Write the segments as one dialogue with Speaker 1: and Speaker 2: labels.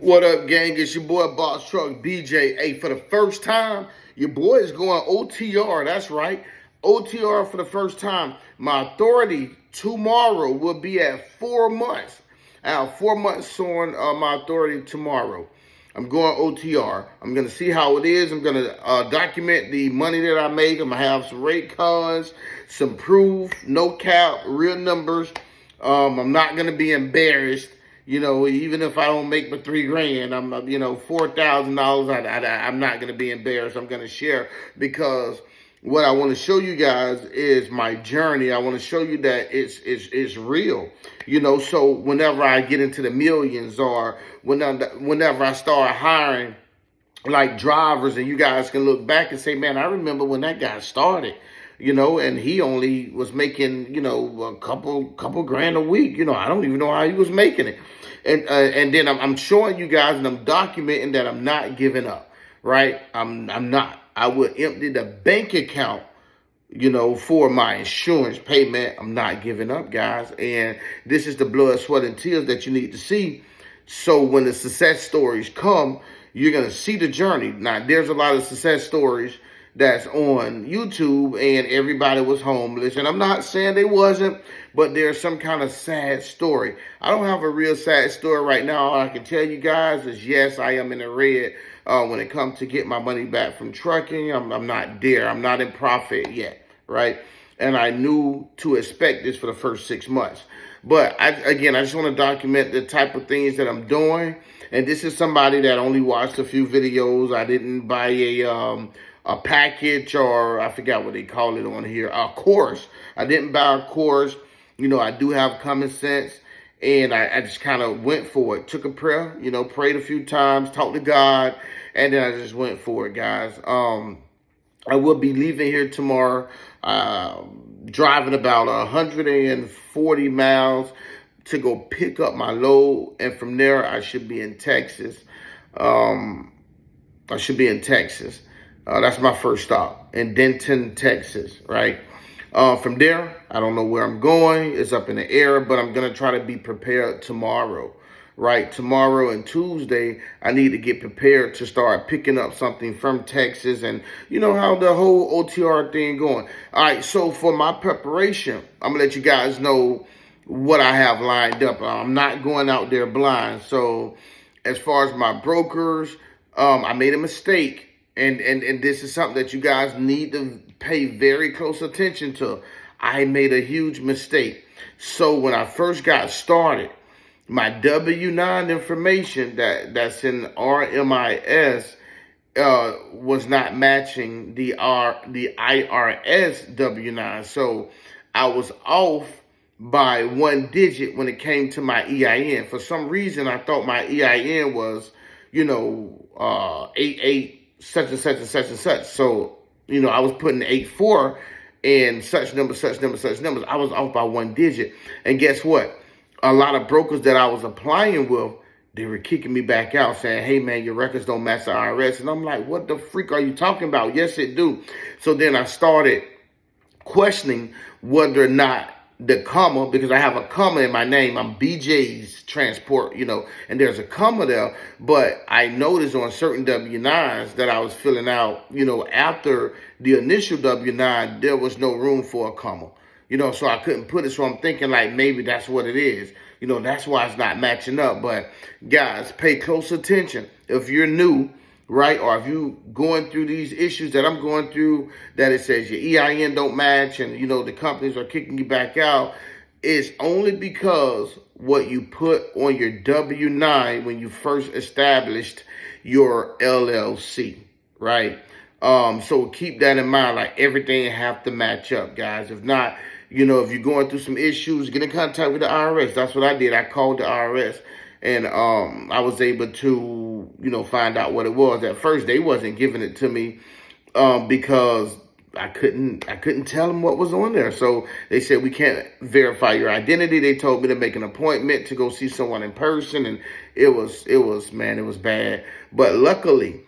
Speaker 1: What up, gang? It's your boy BoxTruck BJ. Hey, for the first time, your boy is going OTR. That's right, OTR for the first time. My authority tomorrow will be at 4 months. I have 4 months on my authority tomorrow. I'm going OTR. I'm going to see how it is. I'm going to document the money that I make. I'm going to have some rate cards, some proof, no cap, real numbers. I'm not going to be embarrassed. You know, even if I don't make but $3,000, I'm, $4,000. I'm not going to be embarrassed. I'm going to share because what I want to show you guys is my journey. I want to show you that it's real. You know, so whenever I get into the millions or whenever I start hiring like drivers, and you guys can look back and say, man, I remember when that guy started, and he only was making, a couple grand a week. I don't even know how he was making it. And then I'm showing you guys and I'm documenting that I'm not giving up, right? I'm not. I would empty the bank account, for my insurance payment. I'm not giving up, guys. And this is the blood, sweat, and tears that you need to see. So when the success stories come, you're going to see the journey. Now, there's a lot of success stories that's on YouTube and everybody was homeless. And I'm not saying they wasn't, but there's some kind of sad story. I don't have a real sad story right now. All I can tell you guys is, yes, I am in the red when it comes to get my money back from trucking. I'm not there. I'm not in profit yet, right? And I knew to expect this for the first 6 months. But I just want to document the type of things that I'm doing. And this is somebody that only watched a few videos. I didn't buy a package, or I forgot what they call it on here, a course. I didn't buy a course. I do have common sense, and I just kind of went for it. Took a prayer, prayed a few times, talked to God, and then I just went for it, guys. I will be leaving here tomorrow, driving about 140 miles to go pick up my load, and from there I should be in Texas. That's my first stop, in Denton, Texas, right? From there, I don't know where I'm going. It's up in the air, but I'm going to try to be prepared tomorrow, right? Tomorrow and Tuesday, I need to get prepared to start picking up something from Texas, and you know how the whole OTR thing going. All right, so for my preparation, I'm going to let you guys know what I have lined up. I'm not going out there blind. So as far as my brokers, I made a mistake. And this is something that you guys need to pay very close attention to. I made a huge mistake. So when I first got started, my W-9 information that's in RMIS was not matching the IRS W-9. So I was off by 1 digit when it came to my EIN. For some reason, I thought my EIN was, 88 such and such and such and such. So, I was putting 84 and such numbers. I was off by 1 digit. And guess what? A lot of brokers that I was applying with, they were kicking me back out saying, hey, man, your records don't match the IRS. And I'm like, what the freak are you talking about? Yes, it do. So then I started questioning whether or not the comma, because I have a comma in my name. I'm BJ's Transport, and there's a comma there. But I noticed on certain W-9s that I was filling out, after the initial W-9, there was no room for a comma, so I couldn't put it. So I'm thinking like maybe that's what it is. That's why it's not matching up. But guys, pay close attention. If you're new, right, or if you going through these issues that I'm going through, that it says your EIN don't match and, the companies are kicking you back out, it's only because what you put on your W-9 when you first established your LLC, right? So keep that in mind, like everything have to match up, guys. If not, if you're going through some issues, get in contact with the IRS. That's what I did. I called the IRS. And I was able to, find out what it was. At first, they wasn't giving it to me because I couldn't tell them what was on there. So they said, we can't verify your identity. They told me to make an appointment to go see someone in person. And it was bad. But luckily,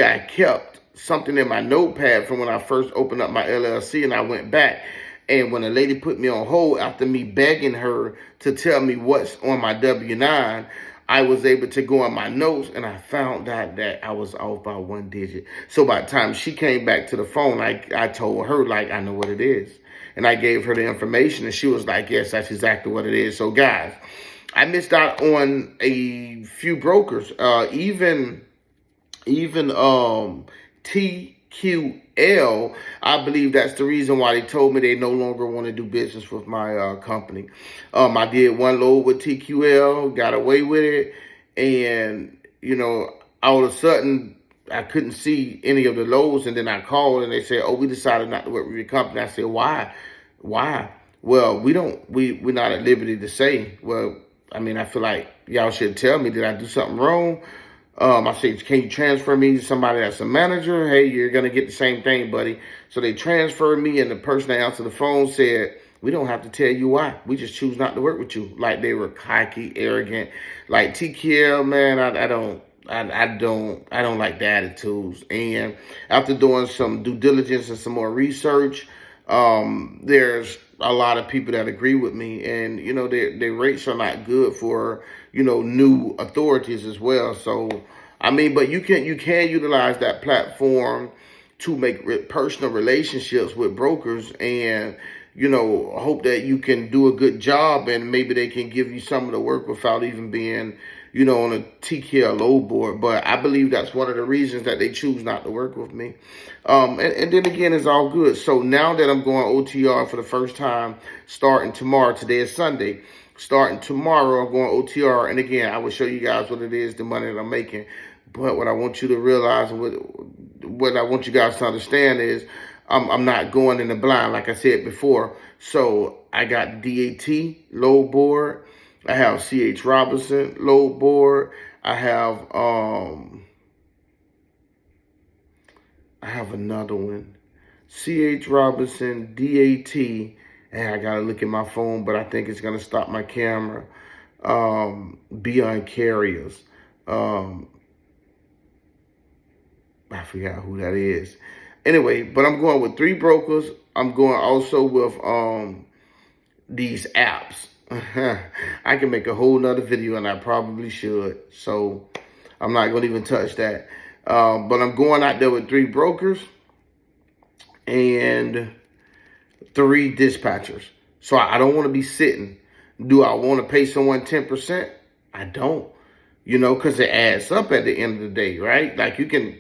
Speaker 1: I kept something in my notepad from when I first opened up my LLC, and I went back. And when a lady put me on hold after me begging her to tell me what's on my W-9, I was able to go on my notes and I found out that I was off by 1 digit. So by the time she came back to the phone, I told her, like, I know what it is. And I gave her the information and she was like, yes, that's exactly what it is. So guys, I missed out on a few brokers, even TQL. I believe that's the reason why they told me they no longer want to do business with my company. I did one load with TQL, got away with it, and all of a sudden I couldn't see any of the loads, and then I called and they said, "Oh, we decided not to work with your company." I said, "Why? Why?" Well, we're not at liberty to say. Well, I mean, I feel like y'all should tell me, did I do something wrong? I said, can you transfer me to somebody that's a manager? Hey, you're going to get the same thing, buddy. So they transferred me, and the person that answered the phone said, we don't have to tell you why. We just choose not to work with you. Like they were cocky, arrogant. Like TKL, man, I don't like the attitudes. And after doing some due diligence and some more research, there's a lot of people that agree with me, and their rates are not good for new authorities as well. So I mean, but you can utilize that platform to make personal relationships with brokers, and hope that you can do a good job, and maybe they can give you some of the work without even being on a TKLO board. But I believe that's one of the reasons that they choose not to work with me. And then again, it's all good. So now that I'm going OTR for the first time, starting tomorrow, today is Sunday, starting tomorrow, I'm going OTR. And again, I will show you guys what it is, the money that I'm making. But what I want you to realize, what I want you guys to understand is, I'm not going in the blind, like I said before. So I got DAT load board. I have C.H. Robinson load board. I have another one, C.H. Robinson, DAT, and I gotta look at my phone, but I think it's gonna stop my camera. Beyond Carriers. I forgot who that is. Anyway, but I'm going with 3 brokers. I'm going also with these apps. I can make a whole nother video, and I probably should. So I'm not going to even touch that. But I'm going out there with 3 brokers and 3 dispatchers. So I don't want to be sitting. Do I want to pay someone 10%? I don't. Because it adds up at the end of the day, right? Like you can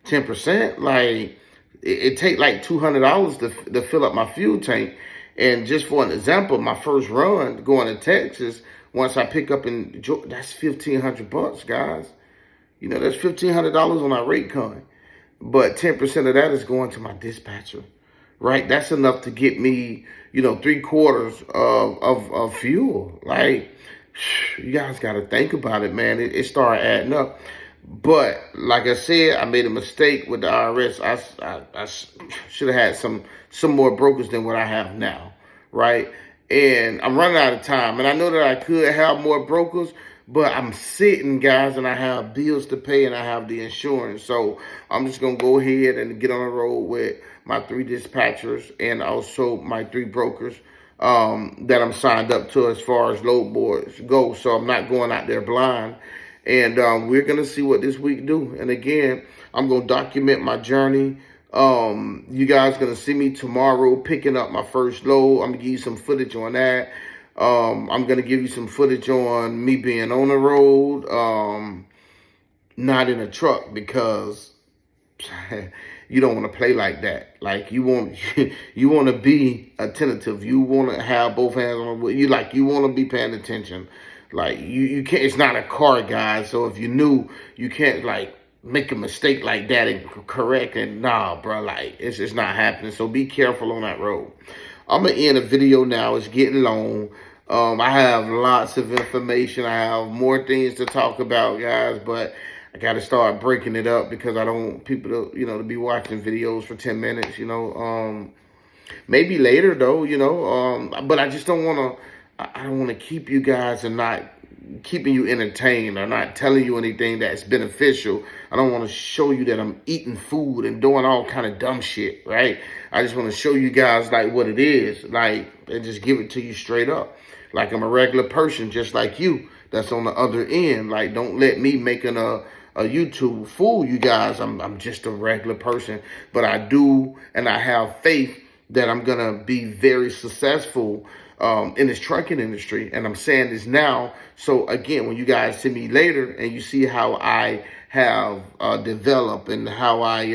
Speaker 1: 10%, like it take like $200 to fill up my fuel tank. And just for an example, my first run going to Texas, once I pick up in Georgia, that's $1,500, guys. That's $1,500 on our rate con. But 10% of that is going to my dispatcher, right? That's enough to get me, 3/4 of fuel. Like, you guys got to think about it, man. It started adding up. But like I said, I made a mistake with the IRS. I should have had some more brokers than what I have now, right? And I'm running out of time. And I know that I could have more brokers, but I'm sitting, guys, and I have bills to pay and I have the insurance. So I'm just going to go ahead and get on the road with my 3 dispatchers and also my 3 brokers that I'm signed up to as far as load boards go. So I'm not going out there blind. And we're going to see what this week do. And again, I'm going to document my journey. You guys going to see me tomorrow picking up my first load. I'm going to give you some footage on that. I'm going to give you some footage on me being on the road, not in a truck, because you don't want to play like that. Like you want to be attentive. You want to have both hands on the wheel. You want to be paying attention. Like you can't. It's not a car, guys. So if you knew, you can't like make a mistake like that and correct it. Nah, bro. Like it's just not happening. So be careful on that road. I'm gonna end the video now. It's getting long. I have lots of information. I have more things to talk about, guys. But I got to start breaking it up because I don't want people to, to be watching videos for 10 minutes. Maybe later though. But I just don't want to. I don't want to keep you guys and not keeping you entertained or not telling you anything that's beneficial. I don't want to show you that I'm eating food and doing all kind of dumb shit, right? I just want to show you guys like what it is, like, and just give it to you straight up. Like I'm a regular person just like you. that's on the other end. Like, don't let me making a YouTube fool you guys. I'm just a regular person, but I do, and I have faith that I'm gonna be very successful in this trucking industry. And I'm saying this now. So again, when you guys see me later and you see how I have developed and how I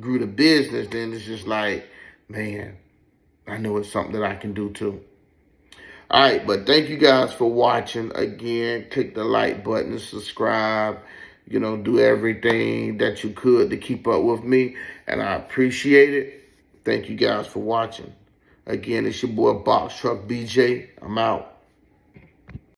Speaker 1: grew the business, then it's just like, man, I know it's something that I can do too. All right, but thank you guys for watching. Again, click the like button, subscribe, do everything that you could to keep up with me. And I appreciate it. Thank you guys for watching. Again, it's your boy BoxTruck BJ. I'm out.